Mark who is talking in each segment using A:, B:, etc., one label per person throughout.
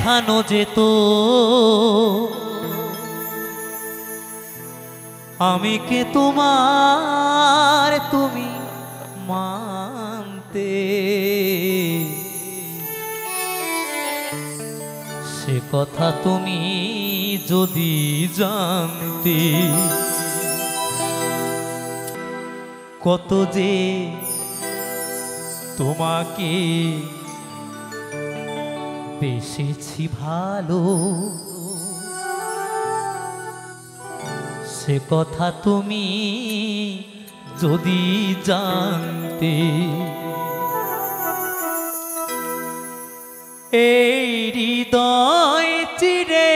A: দেখানো যেত আমি কে তোমার তুমি মানতে, সে কথা তুমি যদি জানতে, কত যে তোমাকে বেসেছি ভালো, সে কথা তুমি যদি জানতে। এই হৃদয় চিরে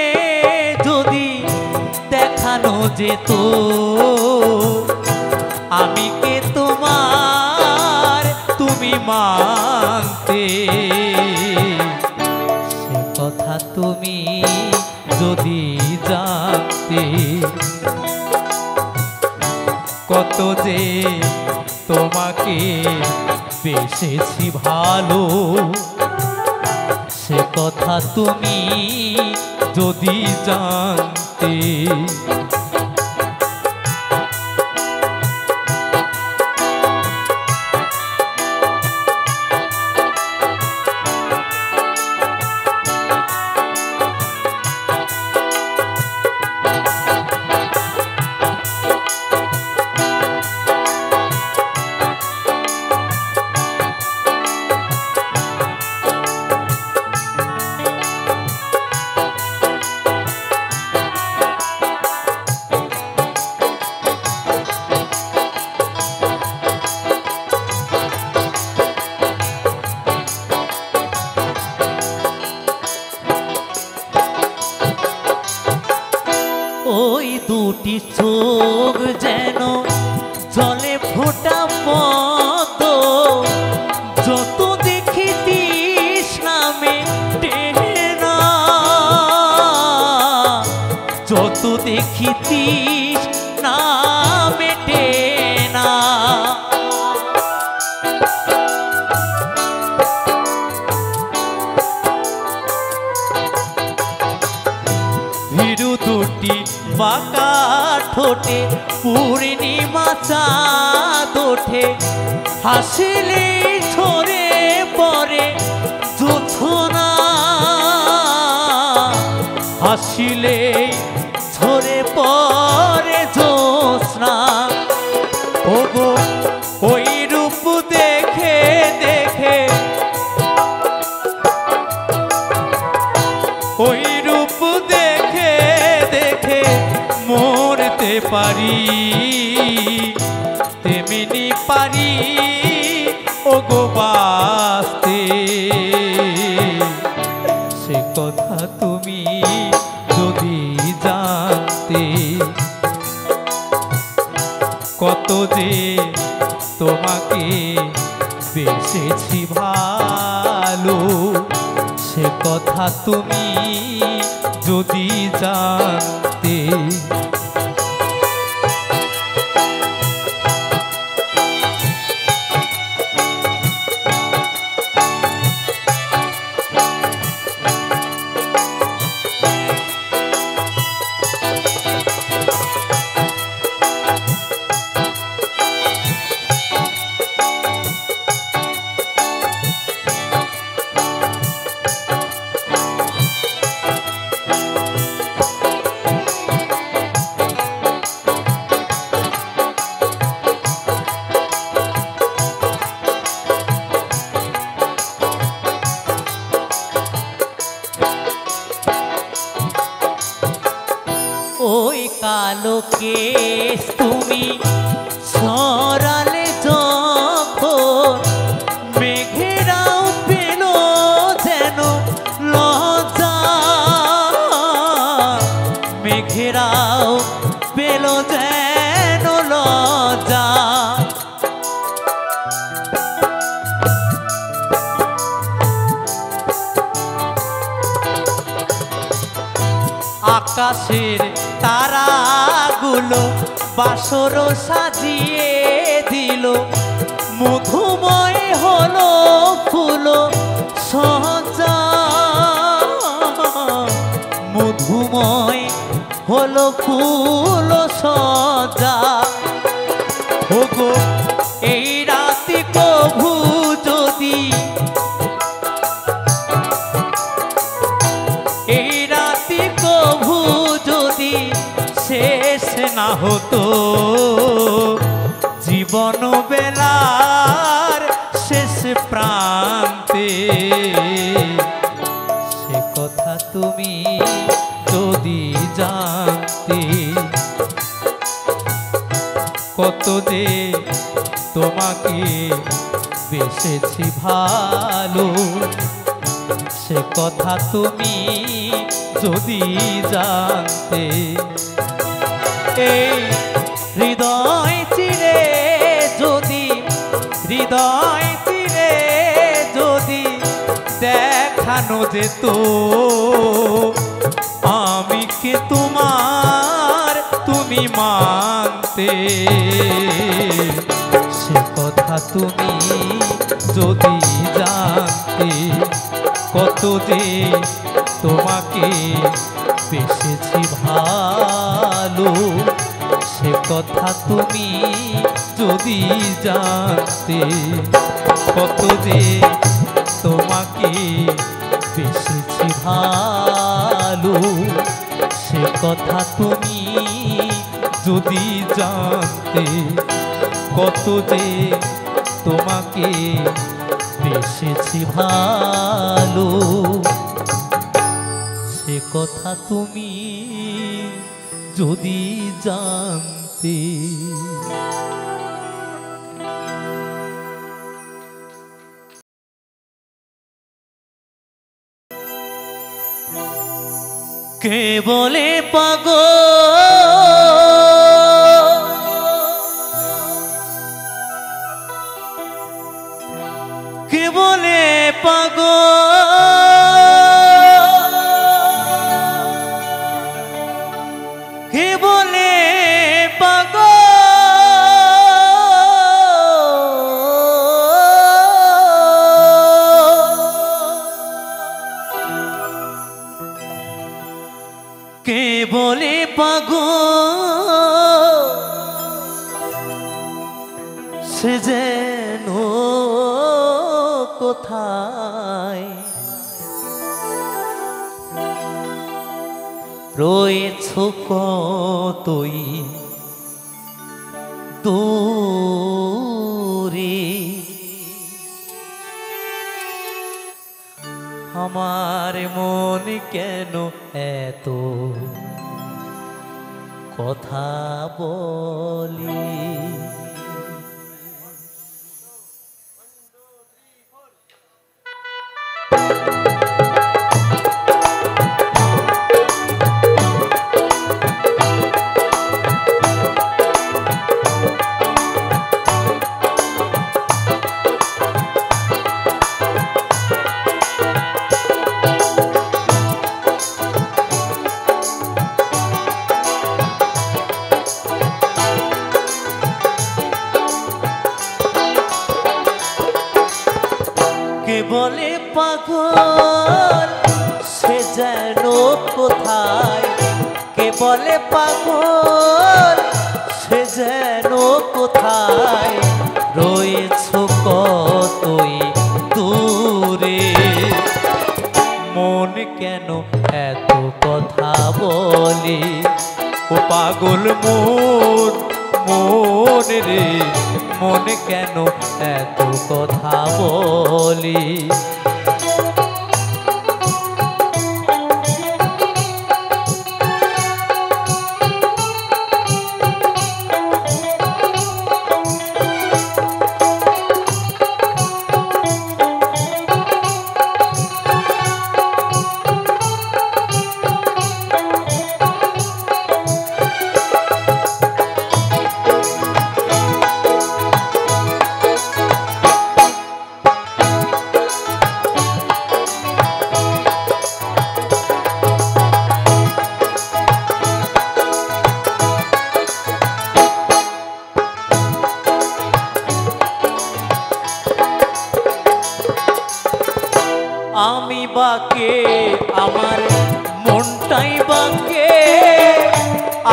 A: যদি দেখানো যেত আমি কে তোমার তুমি মানতে, সে কথা তুমি যদি জানতে, কত যে তোমাকে বেসেছি ভালো, সে কথা তুমি যদি জানতে। ওই দুটি চোখ যেন জলে ফোটা পদ্ম, যত দেখি তৃষ্ণা মেটে না, যত দেখি তৃষ্ণা মেটে না। ভীরু দুটি বাঁকা ঠোঁটে পূর্ণিমা চাঁদ ওঠে, হাসিলে ঝরে পড়ে জোছনা, হাসিলে ঝরে পড়ে জোছনা। ওগো ওই রূপ দেখে দেখে, ওই রূপ দেখে দেখে মরতে পারি, তেমনি পারি ওগো বাঁচতে, সে কথা তুমি যদি জানতে, কত যে তোমাকে বেসেছি ভালো, সে কথা তুমি যদি জানতে। ওই কালো কেশ তুমি সরালে যখন, মেঘেরাও পেল যেন লজ্জা, মেঘেরাও পেল যেন লজ্জা। আকাশের তারাগুলো বাসর সাজিয়ে দিল, মধুময় হলো ফুল সজ্জা, মধুময় হলো ফুল সজা। ওগো এই রাতে কভু যদি, এই রাতে কভু যদি শেষ না হতো, জীবন বেলার শেষ প্রান্তে, সে কথা তুমি যদি জানতে, কত যে তোমাকে বেসেছি ভালো, সে কথা তুমি যদি জানতে। এই হৃদয় চিরে যদি, হৃদয় চিরে যদি দেখানো যেত, আমি কে তোমার তুমি মানতে, সে কথা তুমি যদি জানতে, কত যে তোমাকে বেসেছি ভালো, সে কথা তুমি যদি জানতে, কত যে তোমাকে বেসেছি ভালো, সে কথা তুমি যদি জানতে, কত যে তোমাকে বেসেছি ভালো, সে কথা তুমি যদি জানতে। কে বলে পাগল, কে বলে পাগল, কে বলে পাগল, কে বলে পাগল, সে যেন কোথায় রয়েছ কতই দূরে, আমার মন কেন এত কথা বলি। কে বলে পাগল, সে যেন কোথায়, কে বলে পাগল, সে যেন কোথায় রয়েছ কতই দূরে, মন কেন এত কথা বলে, ও পাগল মন, মন রে মন কেন এত কথা বলি।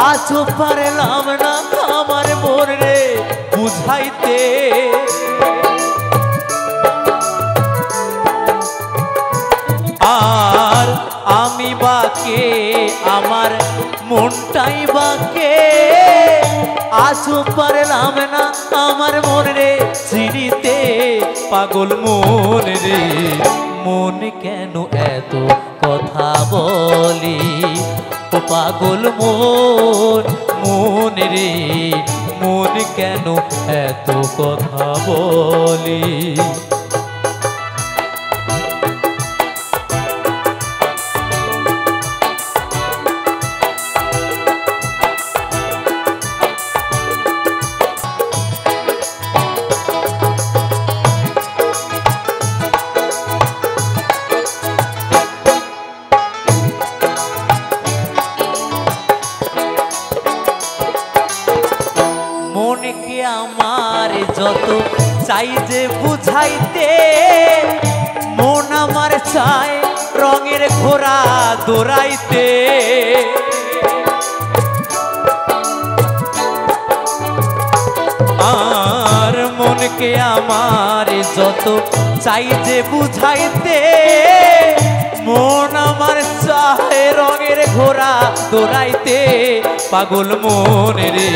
A: আজও পারলাম না আমার মন রে বুঝাইতে। আর আমি বাকে আমার মনটাই বাকে, আজও পারলাম না আমার মন রে চিনিতে। পাগল মন রে মন কেন এত কথা বলি, ও পাগল মন মন রে মন কেন এত কথা বলি। মনকে আমার যত চাই যে বুঝাইতে, মন আমার চায় রঙের ঘোড়া দৌড়াইতে। আর মনকে আমার যত চাই যে বুঝাইতে, মন আমার চায় রঙের ঘোড়া দৌড়াইতে। পাগল মন রে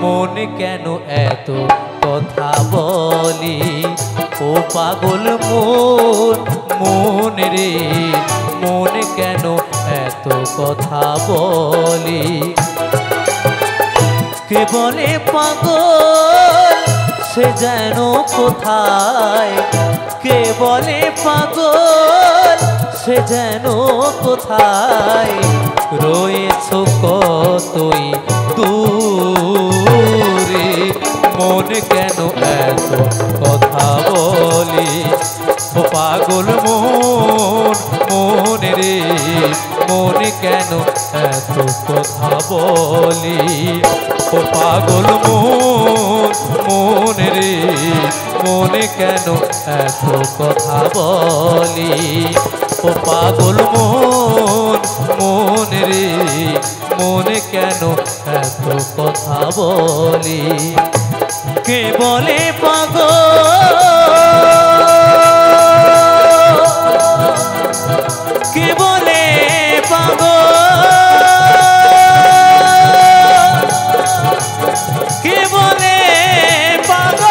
A: মন কেন এত কথা বলি, ও পাগল মন মন রে মন কেন এত কথা বলি। কে বলে পাগল সে যেন কোথায়, কে বলে পাগল সে যেন কোথায়, রয়েছ কতই দূরে। মন কেন এত কথা বলি, ও পাগল মন মন রে মন কেন এত কথা বলি। ও পাগল মন মন রে মন কেন এত কথা বলি। ও পাগল মন মন রে মন কেন এত কথা বলি। কে বলে পাগল, কে বলে পাগল, কে বলে পাগল।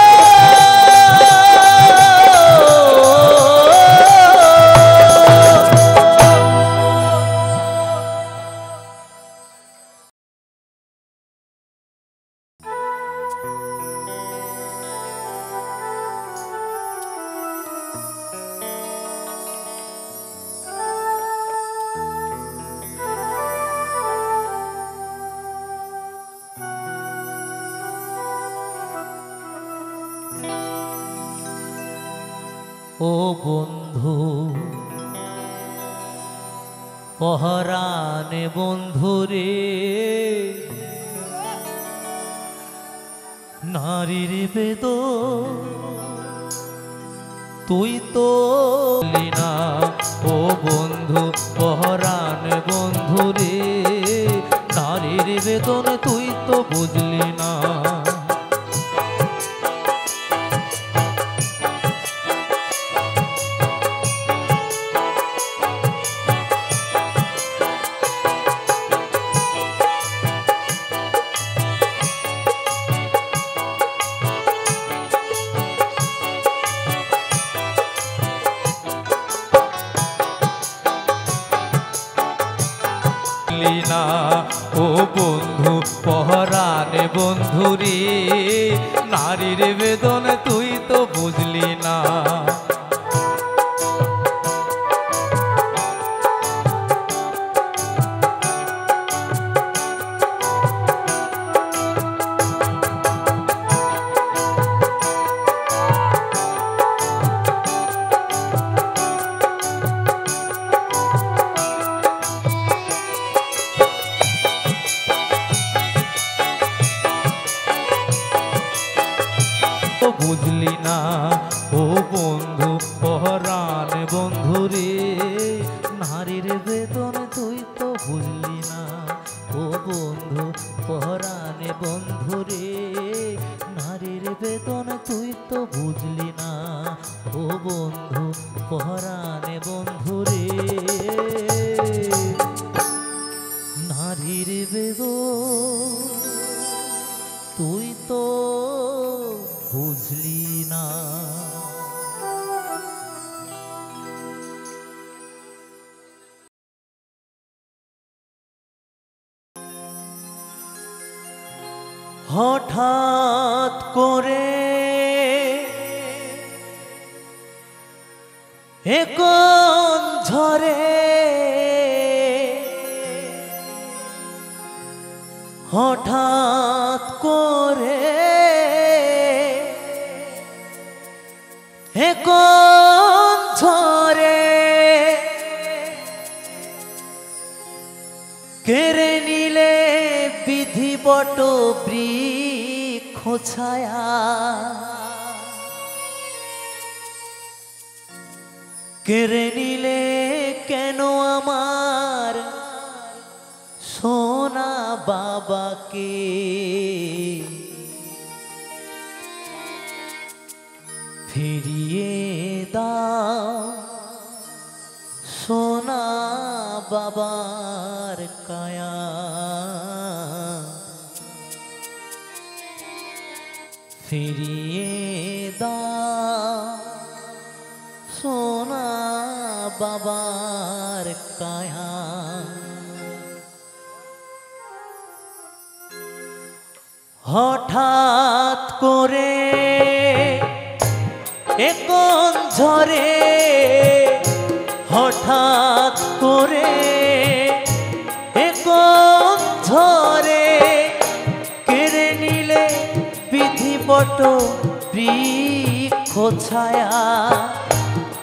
A: ও বন্ধু পহরানে বন্ধুরে, নারীর বেদন তুই তো বললি না। ও বন্ধু পহরানে বন্ধুরে, নারীর বেদন তুই তো বুঝলি না। না ও বন্ধু পহরানে বন্ধুরে, নারীর বেদন তুই তো বুঝলি না। বুঝলি না ও বন্ধু পহরান বন্ধুরে, নারীর বেদন তুই তো বুঝলি না ও বন্ধু পরাণে বন্ধু রে, নারীর বেদনা তুই তো বুঝলি না। ও বন্ধু পরাণে বন্ধু রে, নারীর বেদনা তুই তো বুঝলি না। হঠাৎ করে এখন ঝরে, হঠাৎ করে এখন ঝরে, কেড়ে নিলে বিধি বট বৃক্ষ ছায়া, কেড়ে নিলে কেন আমার সোনা বাবাকে, ফিরিয়ে দাও সোনা বাবার কায়া, ফিরিয়ে দাও সোনা বাবার কায়া। হঠাৎ করে এখন ঝরে, হঠাৎ করে এখন ঝরে, কেড়ে নিলে বিধিবট বৃক্ষ ছায়া,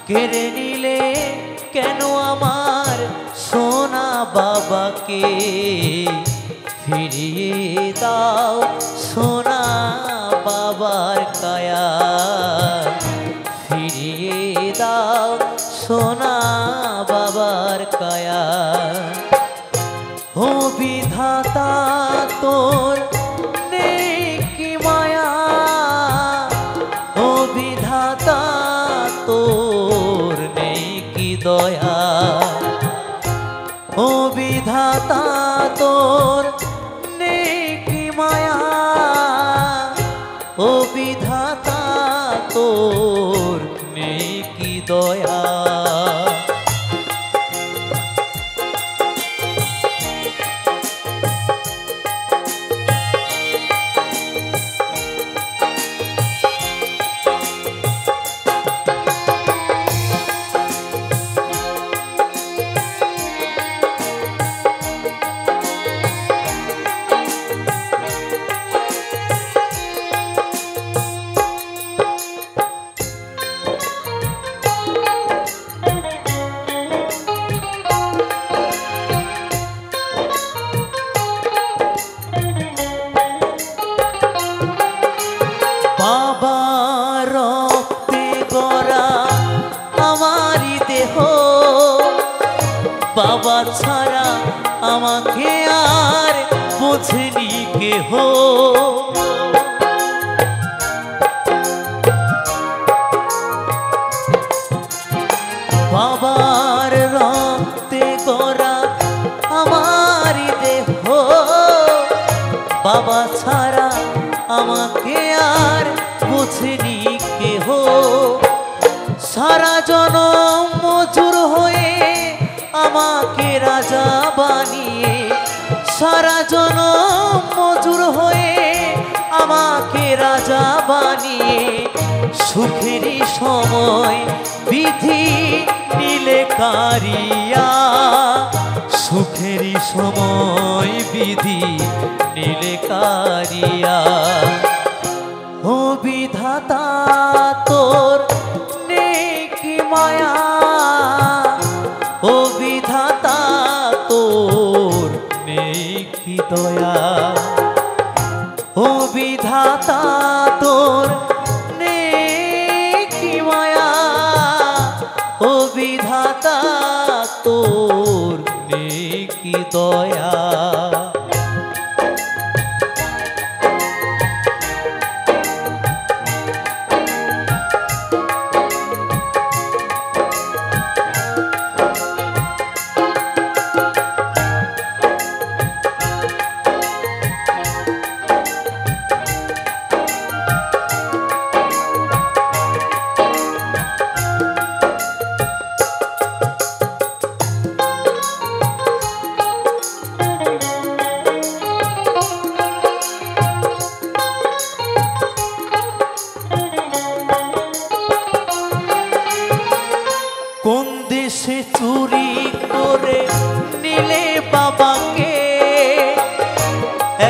A: কেড়ে নিলে কেন আমার সোনা বাবাকে, ফিরিয়ে দাও সোনা বাবার কায়া, ফিরিয়ে দাও সোনা বাবার কায়া। ও বিধাতা তোর নেই কি মায়া, ও বিধাতা তোর নেই কি দয়া, ও বিধাতা তোর নেই কি মায়া, ও বিধাতা তোর নেই কি দয়া। বাবার রক্তে গড়া আমারই দেহ, বাবা ছাড়া আমাকে আর বোঝেনি কেহ, বাবার রক্তে গড়া আমারই দেহ, বাবা ছাড়া আমাকে আর বোঝেনি কেহ। সারা জনম মজুর হয়ে আমাকে রাজা বানিয়ে, সারা জনম মজুর হয়ে আমাকে রাজা বানিয়ে, সুখেরই সময় বিধি নিলে কারিয়া, সুখেরই সময় বিধি নিলে কারিয়া। ও বিধাতা তোর নেই কি মায়া, ও বিধাতা তোর নেই কি দয়া, ও বিধাতা তোর নেই কি মায়া, ও বিধাতা তোর নেই কি দয়া।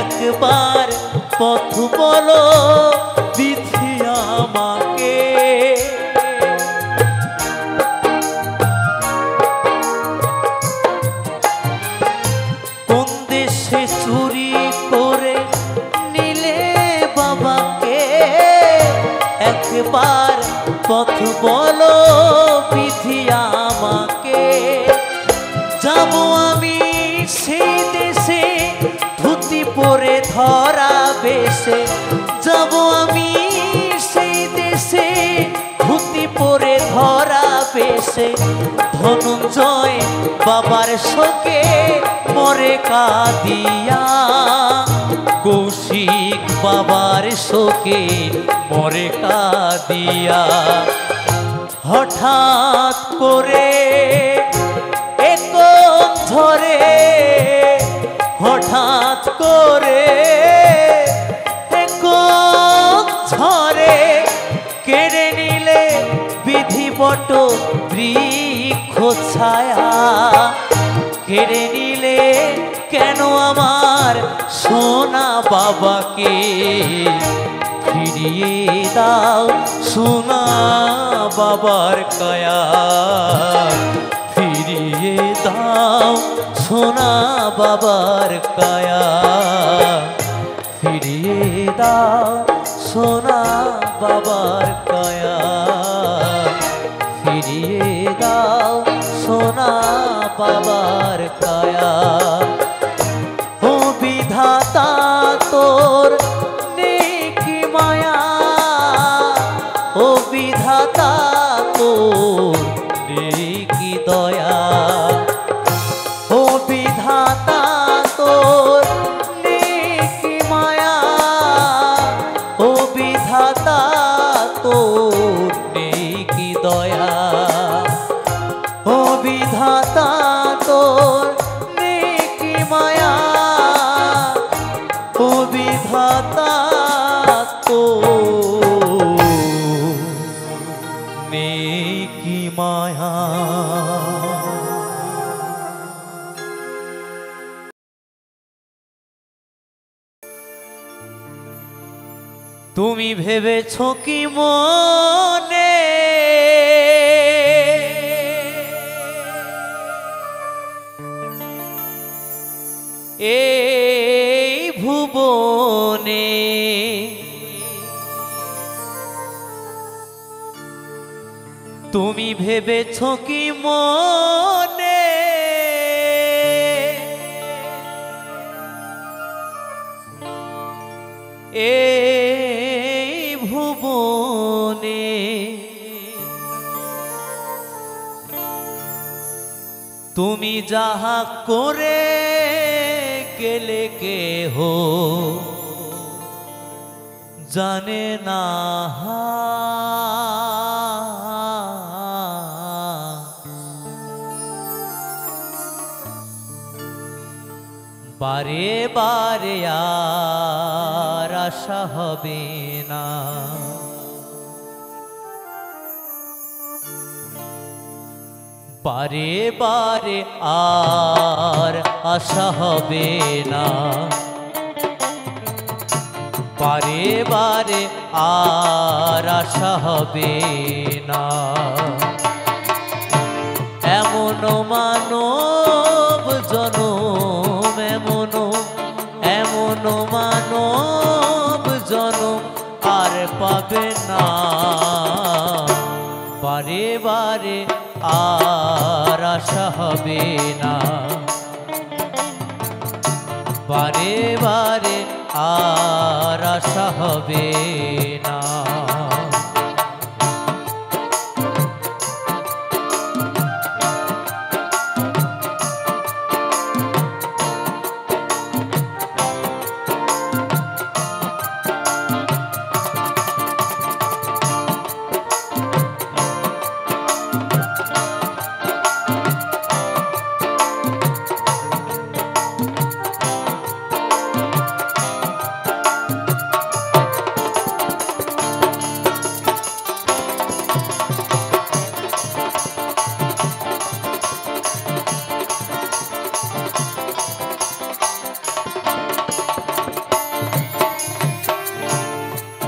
A: একবার পথ বলো বিধি আমাকে। কোন দেশে চুরি করে নিলে বাবাকে, একবার পথ বলো বিধি আমাকে। যাব আমি সেই দেশে ধুতি পরে ধরা বেশে, যাব আমি সেই দেশে ধুতি পরে ধরা বেশে। ধনঞ্জয় বাবার শোকে মরে কাঁদিয়া, কৌশিক বাবার শোকে মরে কাঁদিয়া। হঠাৎ করে একন ঝরে, হঠাৎ করে একন ঝরে কেড়ে নিলে বিধিবট বৃক্ষ ছায়া। কেড়ে নিলে কেন আমার সোনা বাবাকে, ফিরিয়ে দাও সোনা বাবার কায়া। ফিরিয়ে দাও সোনা বাবার কায়া, ফিরিয়ে দাও সোনা বাবার কায়া। ফিরিয়ে দাও সোনা বাবার কায়া। ও বিধাতা তোর নেকি মায়া, ও বিধাতা তোর নেকি দয়া। ও বিধাতা তোর নেকি মায়া, ও বিধাতা তোর নেকি দয়া। ও বিধাতা তোর নেকি মায়া, ও বিধাতা তোর নেকি মায়া। তুমি ভেবেছ কি মনে এই ভুবনে তুমি ভেবেছ কি মনে এই ভুবনে তুমি যাহা করে গেলে কেহ জানে না। বারে বারে আর আশা হবে না, বারে বারে আর আশা হবে না। বারে বারে আর আশা হবে না। এমন মানব জনম, এমন মানব জনম আর পাবে না। বারে বারে আর আশা হবে না, বারে বারে আর আশা হবে না।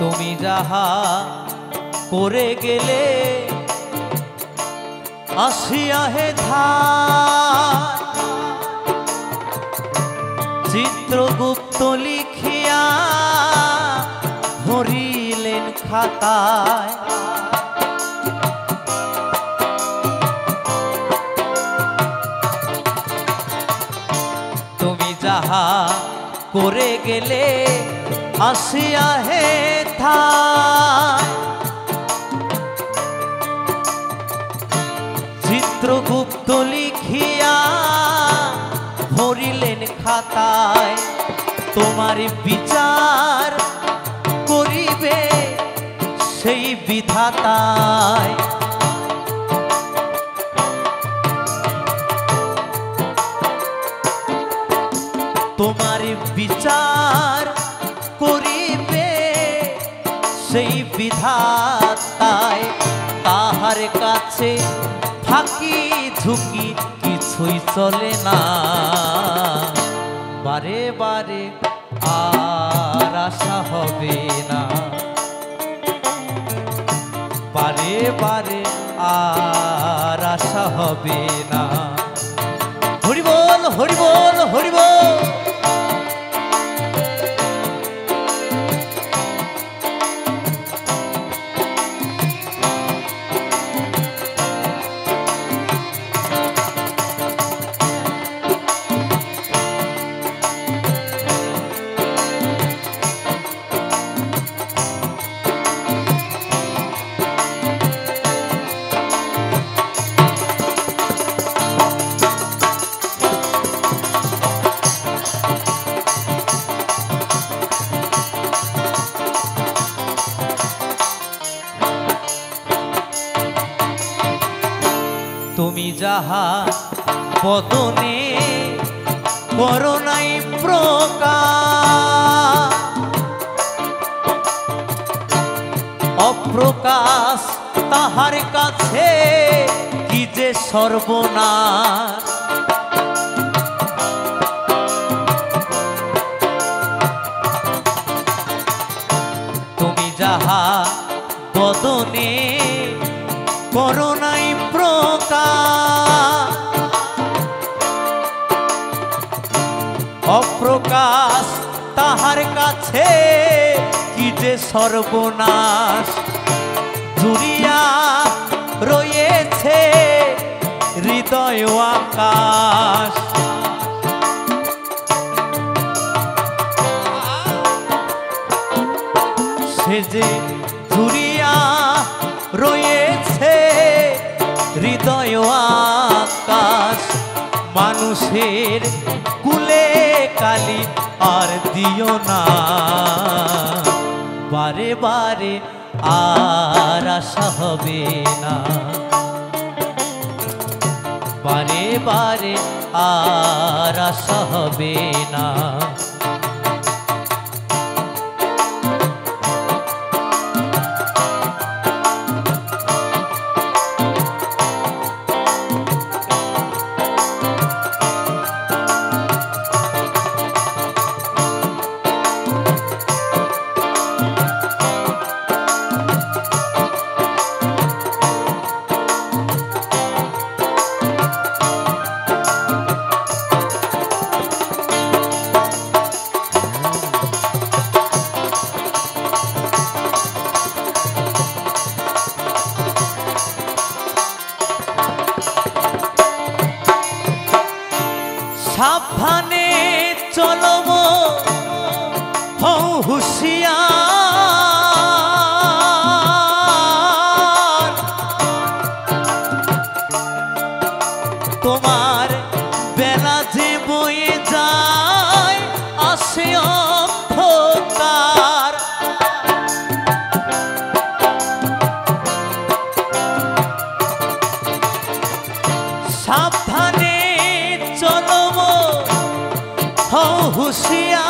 A: তুমি যাহা করে গেলে আসিয়া হে ধার, চিত্রগুপ্ত লিখিয়া ভরিলেন খাতায়। তুমি যাহা করে গেলে আসিয়া হে ধার, চিত্রগুপ্ত লিখিয়া ভরিলেন খাতায়। তোমার বিচার করিবে সেই বিধাতায়। তোমার বিচার করিবে সেই বিধাতায়। তাহার কাছে ফাঁকি ঝুঁকি কিছুই চলে না। বারে বারে আর আশা হবে না, বারে বারে আর আশা হবে না। হরি বল হরি বল হরি বল। তুমি যাহা বদনে করো নাই প্রকাশ, অপ্রকাশ তাহার কাছে কি যে সর্বনাশ। তুমি যাহা বদনে করো নাই প্রকাশ, অপ্রকাশ তাহার কাছে কি যে সর্বনাশ। জুড়িয়া রয়েছে হৃদয় আকাশ, সে যে জুড়িয়া রয়েছে হৃদয় আকাশ। মানুষের কুলে কালি আর দিও না, বারে বারে আর আশা হবে না, বারে বারে আর আশা হবে না। সাবধানে চলব হও হুঁশিয়ার, তোমার বেলা যে বয়ে যায় আসে অন্ধকার। সাবধানে চলব হও হুঁশিয়ার,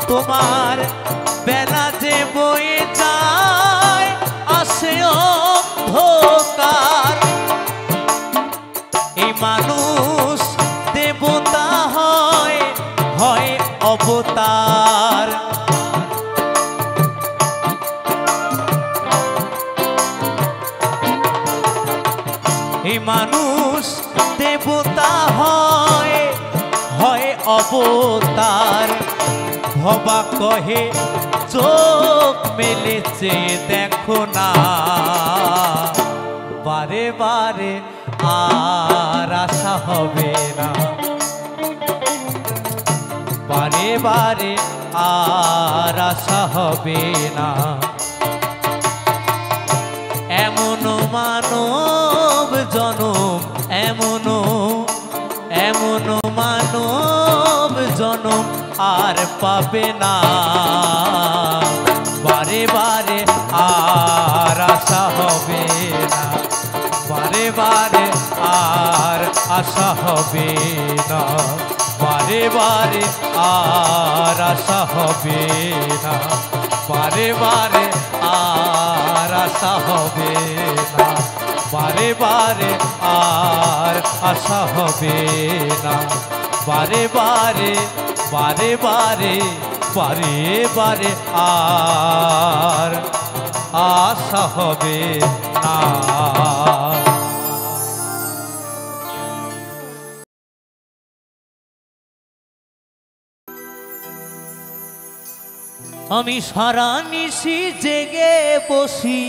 A: তোমার বেলা যে বয়ে যায় আসে অন্ধকার। এই মানুষ এই মানুষ দেবতা হয় হয় অবতার ভবা কহে চোখ মেলেছে দেখো না বারে বারে আর আশা হবে না বারে বারে আর আশা হবে না এমন মানব জনম এমন মানব জনম আর পাবে না বারে বারে আর আশা হবে না বারে বারে আর আশা হবে না বারে বারে আর আশা হবে না বারে বারে আর আশা হবে না বারে বারে আর আশা হবে না বারে বারে বারে বারে বারে বারে আর আশা হবে না আমি সারা নিশি জেগে বসি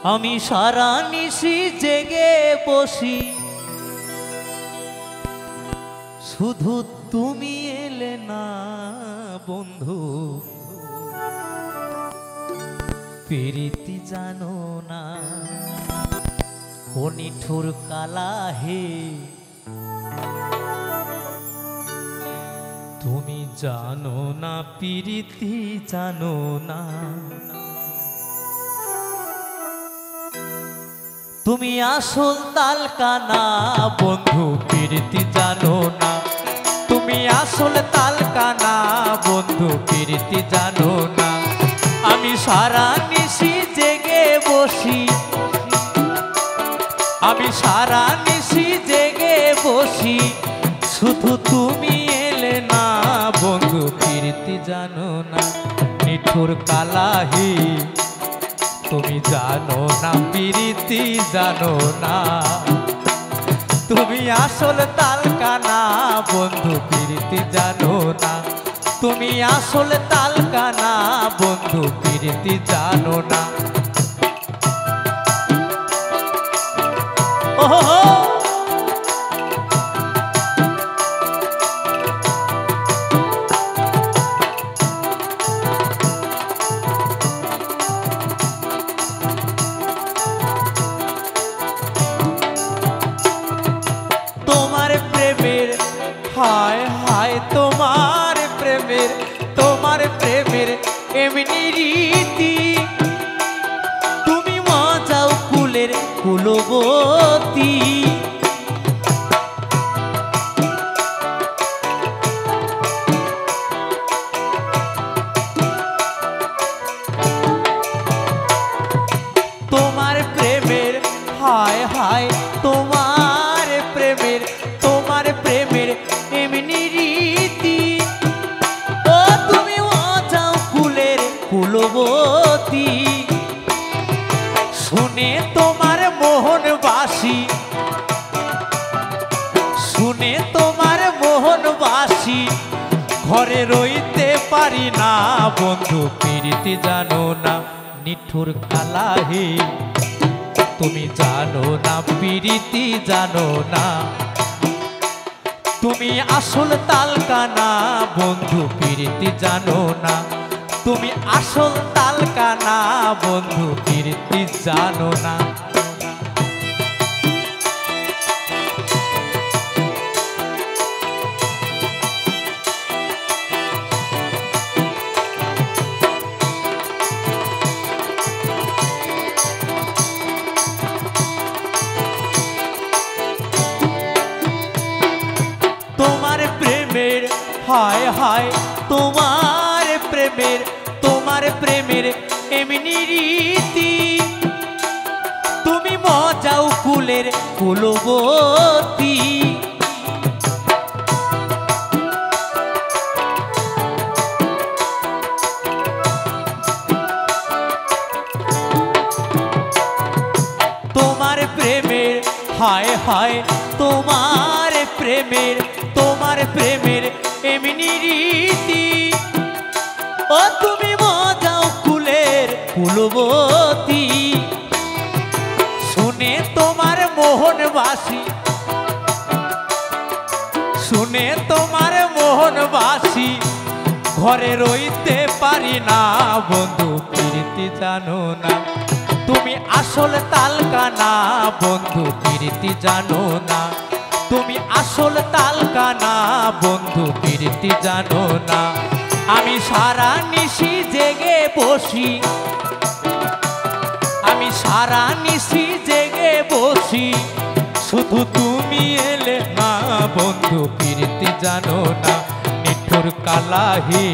A: আমি সারা নিশি জেগে বসি শুধু তুমি এলে না বন্ধু প্রীতি জানো না ও নিঠুর কালা হে তুমি জানো না প্রীতি জানো না তুমি আসল তালকানা বন্ধু প্রীতি জানো না তুমি আসল তালকানা বন্ধু প্রীতি জানো না আমি সারা নিশি জেগে বসি আমি সারা নিশি জেগে বসি শুধু তুমি এলে না বন্ধু প্রীতি জানো না নিঠুর কালাহি তুমি জানো না প্রীতি জানো না তুমি আসল তালকানা বন্ধু প্রীতি জানো না তুমি আসল তালকানা বন্ধু প্রীতি জানো না ওহো হায় হায় তোমার প্রেমের এমনি রীতি তুমি মজাও ফুলের কুলবতী তোমার প্রেমের হায় হায় তোমার প্রেমের এমনি রীতি ও তুমি মজাও ফুলের কুলবতী শুনে তোমার মোহনবাসী শুনে তোমার মোহনবাসী ঘরে রইতে পারি না বন্ধু প্রীতি জানো না নিঠুর কালাহি তুমি জানো না প্রীতি জানো না তুমি আসল তালকানা বন্ধু প্রীতি জানো না তুমি আসল তালকানা বন্ধু প্রীতি জানো না তোমার প্রেমের হায় হায় তোমার প্রেমের এমনি রীতি তুমি মজাও ফুলের কুলবতী হায় হায় তোমার প্রেমের এমনি রীতি। ও তুমি মজাও কুলের ফুলবতী, শুনে তোমার মোহনবাসী, শুনে তোমার মোহনবাসী, ঘরে রইতে পারি না বন্ধু প্রীতি জানো না। তুমি আসল তালকানা বন্ধু প্রীতি জানো না। তুমি আসল তালকানা বন্ধু প্রীতি জানো না। আমি সারা নিশি জেগে বসি, আমি সারা নিশি জেগে বসি, শুধু তুমি এলে না বন্ধু প্রীতি জানো না। নিঠুর কালাহি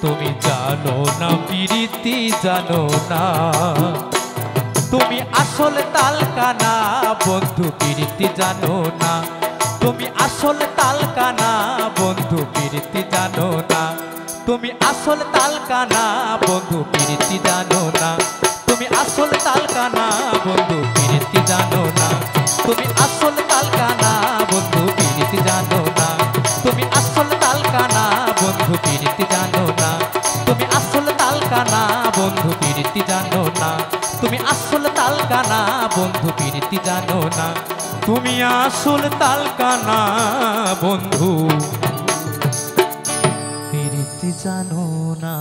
A: তুমি জানো না প্রীতি জানো না। তুমি আসল তালকানা বন্ধু প্রীতি জানো না। তুমি আসল তালকানা বন্ধু প্রীতি জানো না। তুমি আসল তালকানা বন্ধু প্রীতি জানো না। তুমি আসল তালকানা বন্ধু প্রীতি জানো না। তুমি আসল তালকানা বন্ধু প্রীতি জানো না। তুমি আসল তালকানা বন্ধু প্রীতি জানো না। তুমি আসল তালকানা বন্ধু প্রীতি জানো না। তুমি আসল তালকানা বন্ধু প্রীতি জানো না। তুমি আসল তালকানা বন্ধু প্রীতি জানো না।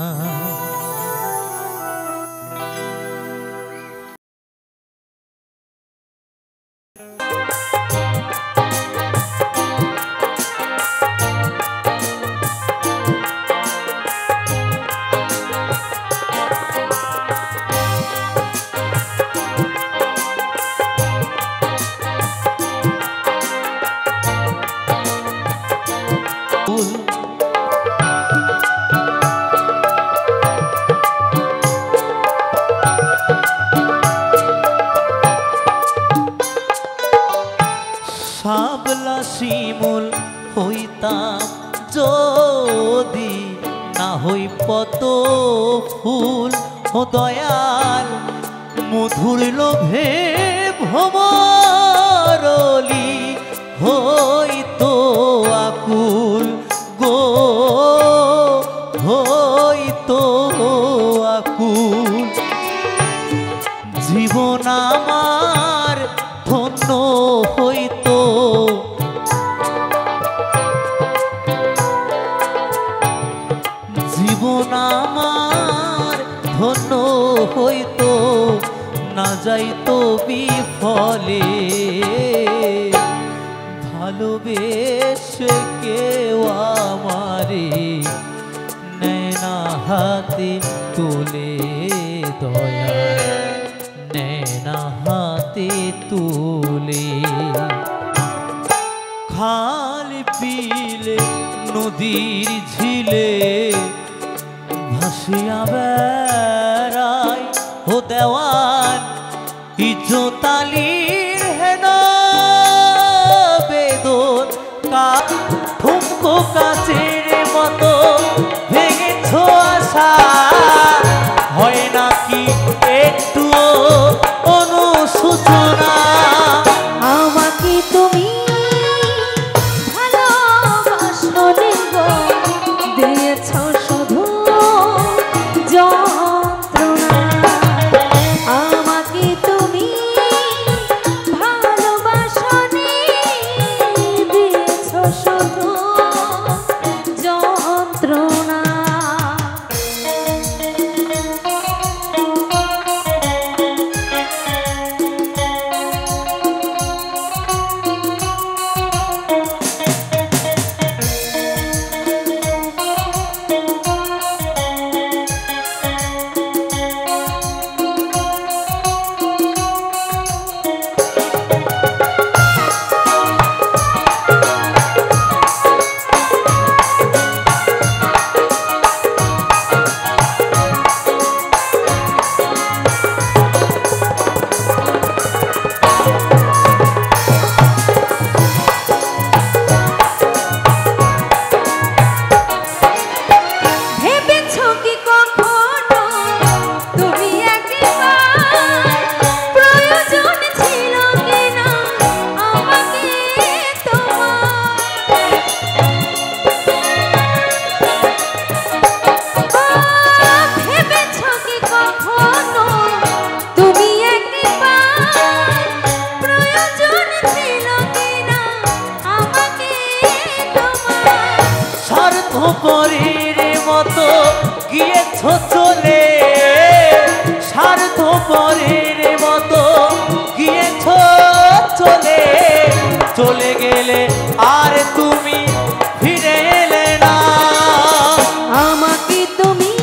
A: শাপলা শিমুল হইতাম যদি না হই পত ফুল। ও দয়াল মধুর লোভে ভ্রমরলি হইতো আকুল গো, হইতো আকুল। জীবন আমার ধন্য হইতো, জীবন আমার ধন্য হইতো, না যাইতো বিফলে। ভালোবেসে কেউ আমারে নেয় না হাতে তুলে, দয়া নেয় না হাতে তুলে। খাল বিলে নদীর ঝিলে ভাসিয়া বেড়াই। ও দেওয়ান ইজ্জতালির হেন বেদন কা ঠুমকো কাচের মতো ভেঙেছ আশা। হয় নাকি একটুও অনুশোচনা?
B: আমাকে তুমি ভালোবাসলে গো, দিয়েছ শুধু যন্ত্রণা। আমাকে তুমি
A: ঝড়ের মতো গিয়েছ চলে, চলে গেলে আর তুমি ফিরে এলে না।
B: আমাকে তুমি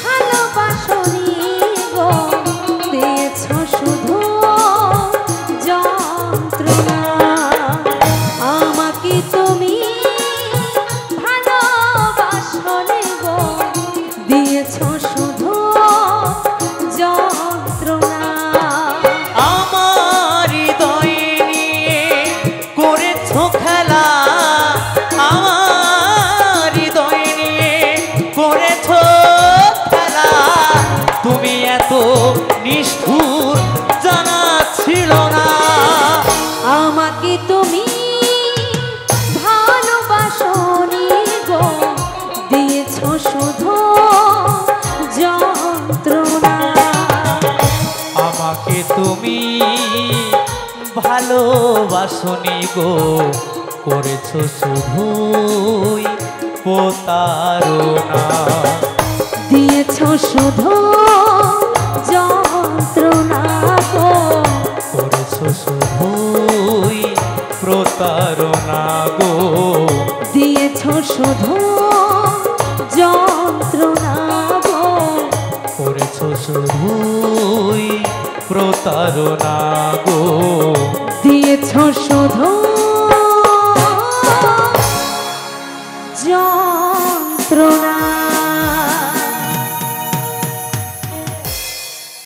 B: ভালোবাসনি গো, দিয়েছ শুধু যন্ত্রণা। আমাকে তুমি ভালোবাসনি গো, দিয়েছ শুধু যন্ত্রণা।
A: আমার হৃদয় নিয়ে করেছ খেলা, আমার হৃদয় নিয়ে করেছ খেলা। তুমি এত নিষ্ঠুর জানা ছিল না।
B: আমাকে তুমি ভালোবাসনি গো, দিয়েছ শুধু যন্ত্রণা।
A: আমাকে তুমি ভালোবাসনি গো, করেছ শুধুই প্রতারণা।
B: দিয়েছ শুধু যন্ত্রণা গো,
A: করেছ শুধুই প্রতারণা গো।
B: দিয়েছ শুধু যন্ত্রণা গো,
A: করেছ শুধুই প্রতারণা গো।
B: দিয়েছ শুধু